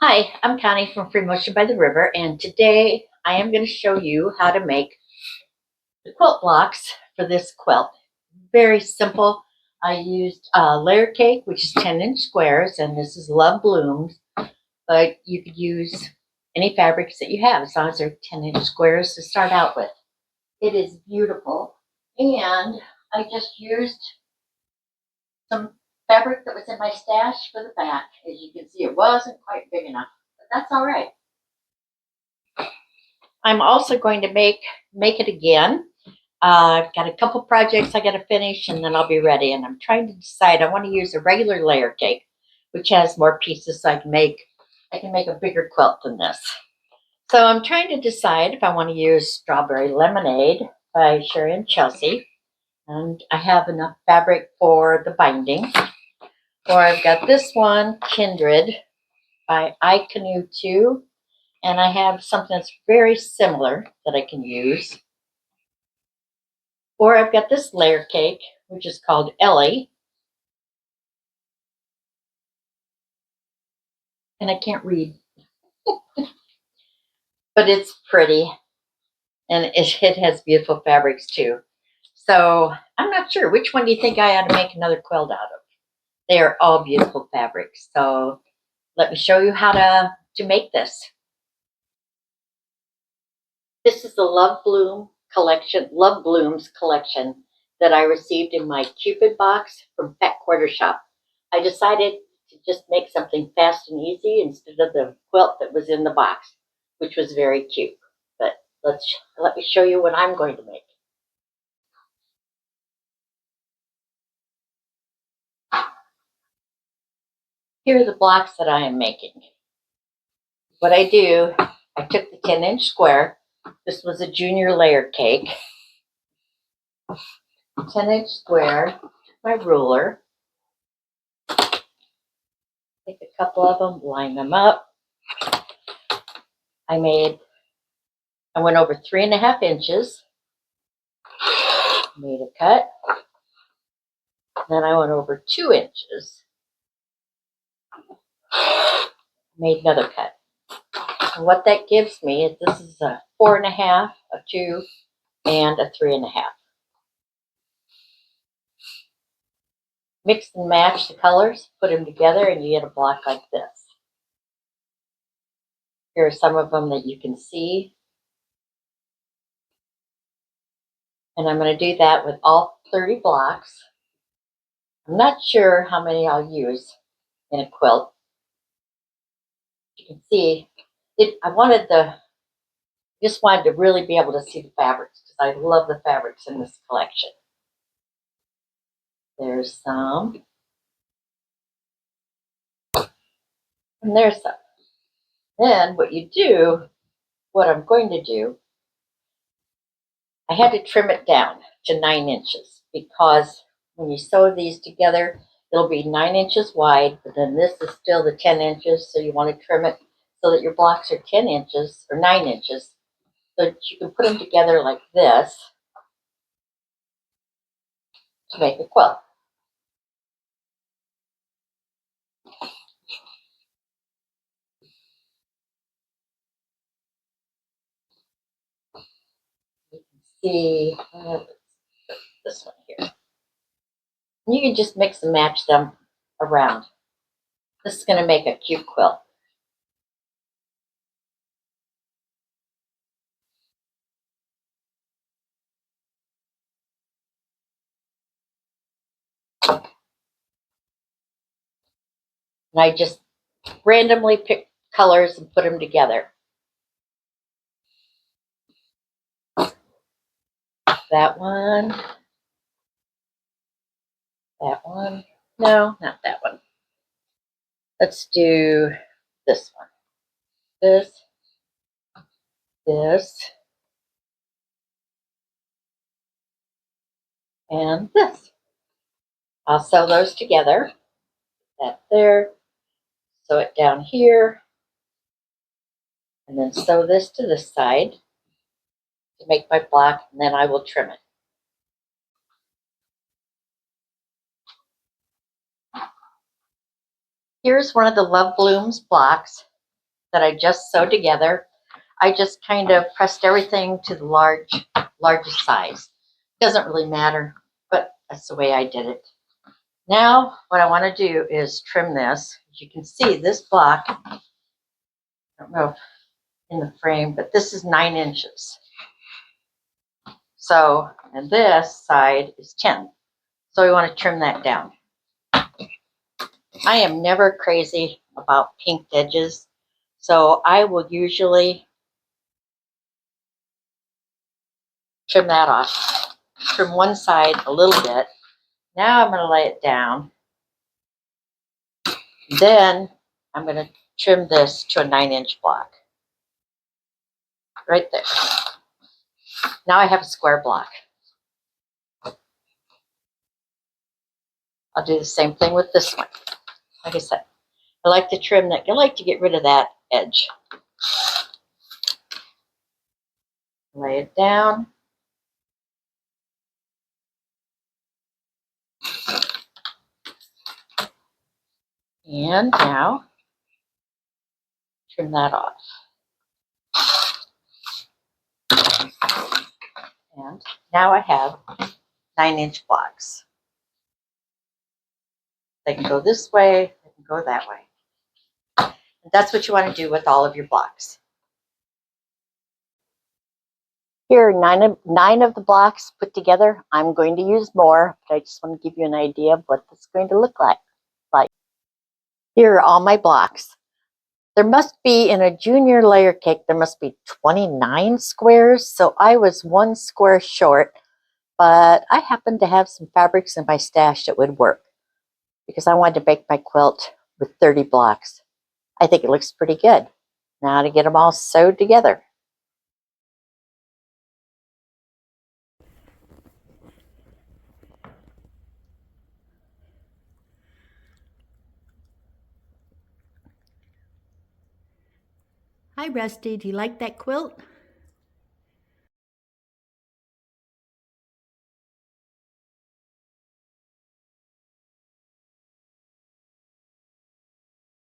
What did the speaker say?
Hi, I'm Connie from Free Motion by the River, and today I am going to show you how to make the quilt blocks for this quilt. Very simple. I used layer cake, which is 10-inch squares, and this is Love Blooms, but you could use any fabrics that you have as long as they're 10-inch squares to start out with. It is beautiful, and I just used some fabric that was in my stash for the back. As you can see, it wasn't quite big enough, but that's all right. I'm also going to make it again. I've got a couple projects I got to finish, and then I'll be ready. And I'm trying to decide. I want to use a regular layer cake, which has more pieces, so I can make a bigger quilt than this. So I'm trying to decide if I want to use Strawberry Lemonade by Sherry and Chelsea, and I have enough fabric for the binding. Or I've got this one, Kindred by I Canoe 2, and I have something that's very similar that I can use. Or I've got this layer cake, which is called Ellie. And I can't read, but it's pretty. And it has beautiful fabrics too. So I'm not sure. Which one do you think I ought to make another quilt out of? They are all beautiful fabrics. So let me show you how to make this. This is the Love Blooms collection that I received in my Cupid box from Pet Quarter Shop. I decided to just make something fast and easy instead of the quilt that was in the box, which was very cute. But let me show you what I'm going to make. Here are the blocks that I am making. What I do, I took the 10-inch square. This was a junior layer cake. 10-inch square, my ruler. Take a couple of them, line them up. I went over 3.5 inches, made a cut. Then I went over 2 inches, made another cut. And what that gives me is this is a 4.5, a 2, and a 3.5. Mix and match the colors, put them together, and you get a block like this. Here are some of them that you can see. And I'm going to do that with all 30 blocks. I'm not sure how many I'll use in a quilt. You can see, I just wanted to really be able to see the fabrics because I love the fabrics in this collection. There's some. And there's some. Then what I'm going to do, I had to trim it down to 9 inches because when you sew these together, it'll be 9 inches wide, but then this is still the 10 inches, so you want to trim it so that your blocks are 10 inches or 9 inches, so that you can put them together like this to make a quilt. You can see this one here. You can just mix and match them around. This is going to make a cute quilt. And I just randomly pick colors and put them together. That one. That one. No, not that one. Let's do this one. This. This. And this. I'll sew those together. That there. Sew it down here. And then sew this to this side to make my block, and then I will trim it. Here's one of the Love Blooms blocks. that I just sewed together. I just kind of pressed everything to the largest size. Doesn't really matter, but that's the way I did it. Now, what I want to do is trim this. As you can see, this block, I don't know if in the frame, but this is 9 inches. So, and this side is 10. So we want to trim that down. I am never crazy about pinked edges, so I will usually trim that off. Trim one side a little bit. Now I'm going to lay it down. Then I'm going to trim this to a 9-inch block. Right there. Now I have a square block. I'll do the same thing with this one. Like I said, I like to trim that. I like to get rid of that edge. Lay it down. And now trim that off. And now I have 9-inch blocks. They can go this way, they can go that way. And that's what you want to do with all of your blocks. Here are nine of the blocks put together. I'm going to use more, but I just want to give you an idea of what this is going to look like. Here are all my blocks. There must be, in a junior layer cake, there must be 29 squares, so I was 1 square short, but I happen to have some fabrics in my stash that would work because I wanted to make my quilt with 30 blocks. I think it looks pretty good. Now to get them all sewed together. Hi, Rusty. Do you like that quilt?